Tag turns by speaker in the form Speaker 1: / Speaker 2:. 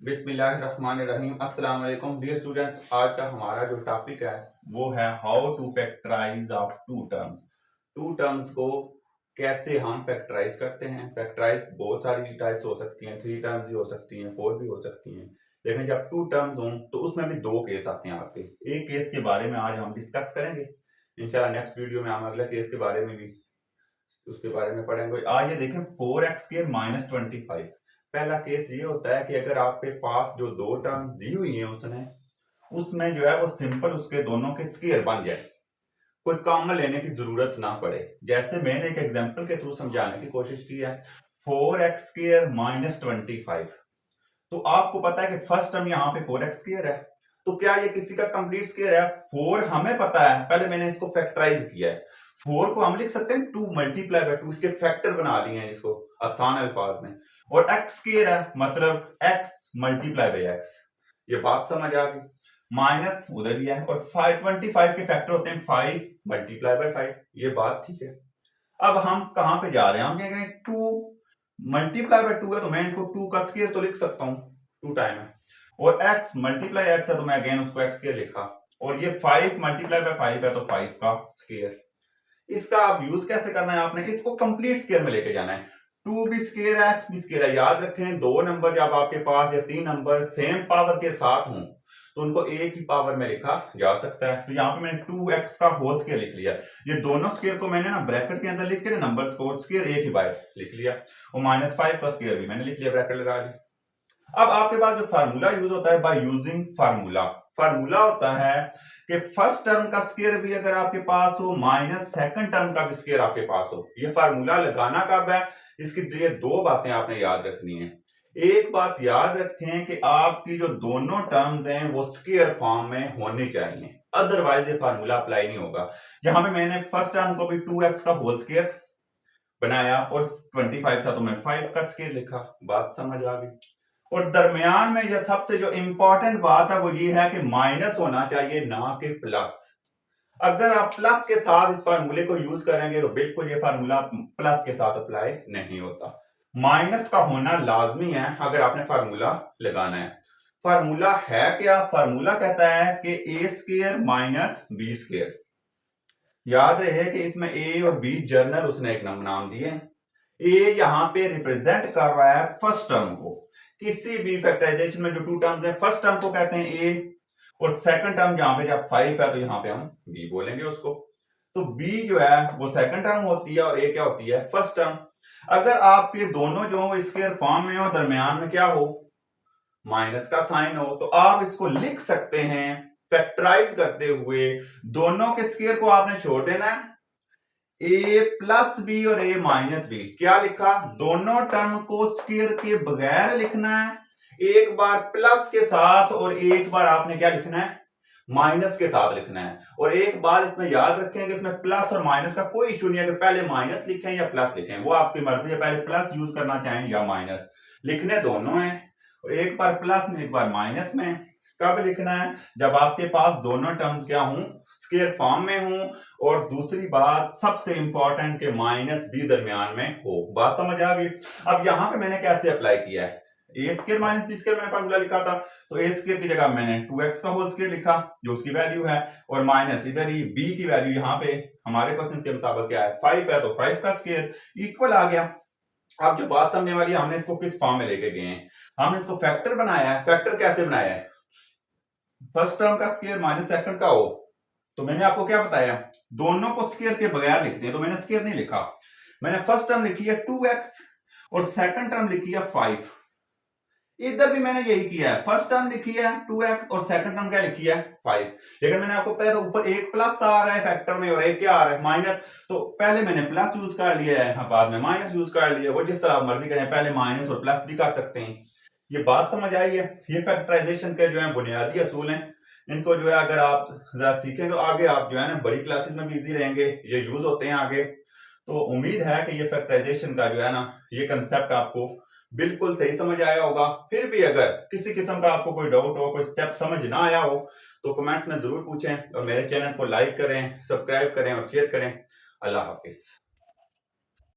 Speaker 1: बिस्मिल्लाहिर्रहमानिर्रहीम। अस्सलाम वालेकुम डियर स्टूडेंट्स। आज का हमारा जो टॉपिक है वो है how to factorize of two terms. Two terms को कैसे हम फैक्टराइज करते हैं। फैक्टराइज बहुत सारी टाइप्स हो सकती हैं, 3 टर्म्स भी हो सकती हैं, 4 भी हो सकती हैं, लेकिन जब 2 टर्म्स हों तो उसमें भी 2 केस आते हैं आपके। एक केस के बारे में आज हम डिस्कस करेंगे, इंशाल्लाह नेक्स्ट वीडियो में हम अगले केस के बारे में भी उसके बारे में पढ़ेंगे। आज ये देखें 4x² - 25। पहला केस ये होता है कि अगर आपके पास जो 2 टर्म दी हुई है उसने उसमें जो है वो सिंपल उसके दोनों के स्क्वायर बन जाए, कोई कॉमन लेने की जरूरत ना पड़े। जैसे मैंने एक एग्जांपल के थ्रू समझाने की कोशिश की है, 4x² - 25। तो आपको पता है कि फर्स्ट टर्म यहाँ पे 4x² है, तो क्या ये किसी का कंप्लीट स्क्वायर है? 4 हमें पता है, पहले मैंने इसको फैक्टराइज किया है। 4 को हम लिख सकते हैं 2 × 2, इसके फैक्टर बना लिए हैं इसको आसान अल्फाज में। और x² है, मतलब x × x। ये बात समझ आ गई। माइनस उधर ही है, और 25 के फैक्टर होते हैं 5 × 5। ये बात ठीक है। अब हम कहां पे जा रहे हैं? हम कह रहे हैं 2 × 2 है, तो मैं इनको 2 का स्क्वायर तो लिख सकता हूं, 2 टाइम है। और x × x है, तो मैं अगेन उसको x² लिखा। और ये 5 × 5 है, तो 5 का स्क्वायर। इसका आप यूज कैसे करना है? आपने इसको कंप्लीट स्क्वायर में लेके जाना है। 2 भी स्क्वायर है, x भी स्क्वायर है। याद रखें, 2 नंबर जब आपके पास या 3 नंबर सेम पावर के साथ हों तो उनको एक ही पावर में लिखा जा सकता है। तो यहाँ पे मैंने 2x का होल स्क्वायर लिख लिया। ये दोनों स्क्वायर को मैंने ना ब्रैकेट के अंदर लिख के नंबर को स्क्वायर एक ही बार लिख लिया। और -5 का स्क्वायर भी मैंने लिख लिया, ब्रैकेट लगा ली। अब आपके पास जो फार्मूला यूज होता है, बाय यूजिंग फार्मूला। फार्मूला होता है कि फर्स्ट टर्म का स्क्वायर भी अगर आपके पास हो माइनस सेकंड टर्म का भी स्क्वायर आपके पास हो। ये फार्मूला लगाना कब है? इसकी ये 2 बातें आपने याद रखनी है। एक बात याद रखें कि आपकी जो दोनों टर्म्स हैं वो स्क्वायर फॉर्म में होनी चाहिए, अदरवाइज ये फार्मूला अप्लाई नहीं होगा। यहां पे मैंने फर्स्ट टर्म को भी 2x का होल स्क्वायर बनाया और 25 था तो मैं 5 का स्क्वायर लिखा। बात समझ आ गई। और दरमियान में जो सबसे जो इंपॉर्टेंट बात है वो ये है कि माइनस होना चाहिए, ना कि प्लस। अगर आप प्लस के साथ इस फार्मूले को यूज करेंगे तो बिल्कुल ये फार्मूला प्लस के साथ अप्लाई नहीं होता। माइनस का होना लाजमी है अगर आपने फार्मूला लगाना है। फार्मूला है क्या? फार्मूला कहता है कि a² - b²। याद रहे कि इसमें ए और बी जर्नल उसने एक नाम दिए। ए यहां पे रिप्रेजेंट कर रहा है फर्स्ट टर्म को। किसी भी फैक्टराइजेशन में जो 2 टर्म्स हैं, फर्स्ट टर्म को कहते हैं ए, और सेकंड टर्म जहां पे जब 5 है तो यहां पे हम बी बोलेंगे उसको। तो बी जो है वो सेकंड टर्म होती है और ए क्या होती है? First term. अगर आपके दोनों जो स्क्वायर फॉर्म में हो, दरमियान में क्या हो? माइनस का साइन हो, तो आप इसको लिख सकते हैं फैक्टराइज करते हुए। दोनों के स्क्वायर को आपने छोड़ देना है, a+b और a-b। क्या लिखा? दोनों टर्म को स्क्वायर के बगैर लिखना है, एक बार प्लस के साथ और एक बार आपने क्या लिखना है? माइनस के साथ लिखना है। और एक बात इसमें याद रखें कि इसमें प्लस और माइनस का कोई इशू नहीं है कि पहले माइनस लिखें या प्लस लिखें, वो आपकी मर्जी है, पहले प्लस यूज करना चाहें या माइनस। लिखने दोनों है, एक बार प्लस में एक बार माइनस में। कब लिखना है? जब आपके पास दोनों टर्म्स क्या हों? स्क्वायर फॉर्म में हों। और दूसरी बात सबसे इंपॉर्टेंट के -b दरमियान में हो। बात समझ आ गई। अब यहां पे मैंने कैसे अप्लाई किया है? a² - b² मैंने फार्मूला लिखा था, तो a² की जगह मैंने 2x का होल स्क्वायर लिखा जो उसकी वैल्यू है, और माइनस इधर ही b की वैल्यू यहाँ पे हमारे क्वेश्चन के मुताबिक क्या है? 5 है, तो 5 का स्क्वायर इक्वल आ गया। अब जो बात समझने वाली है, हमने इसको किस फॉर्म में लेके गए हैं? हमने इसको फैक्टर बनाया है। फैक्टर कैसे बनाया है? फर्स्ट टर्म का स्क्वायर माइनस सेकंड का हो, तो मैंने आपको क्या बताया? दोनों को स्क्वायर के बगैर लिखते हैं, तो मैंने स्क्वायर नहीं लिखा। मैंने फर्स्ट टर्म लिखी है 2x और सेकंड टर्म लिखी है 5। इधर भी मैंने यही किया है, फर्स्ट टर्म लिखी है 2x और सेकंड टर्म क्या लिखी है? 5। लेकिन मैंने आपको बताया था ऊपर एक प्लस आ रहा है फैक्टर में और एक क्या आ रहा है? माइनस। तो पहले मैंने प्लस यूज कर लिया है, बाद में माइनस यूज कर लिया। वो जिस तरह आप मर्जी करें, पहले माइनस और प्लस भी कर सकते हैं। ये बात समझ आई है? ये फैक्टराइजेशन के जो है बुनियादी असूल हैं। इनको जो है अगर आप जरा सीखें तो आगे आप जो है ना बड़ी क्लासेस में भी इजी रहेंगे, ये यूज होते हैं आगे। तो उम्मीद है कि ये फैक्टराइजेशन का जो है ना ये कंसेप्ट आपको बिल्कुल सही समझ आया होगा। फिर भी अगर किसी किस्म का आपको कोई डाउट हो, कोई स्टेप समझ ना आया हो, तो कमेंट्स में जरूर पूछें, और मेरे चैनल को लाइक करें, सब्सक्राइब करें और शेयर करें। अल्लाह हाफिज।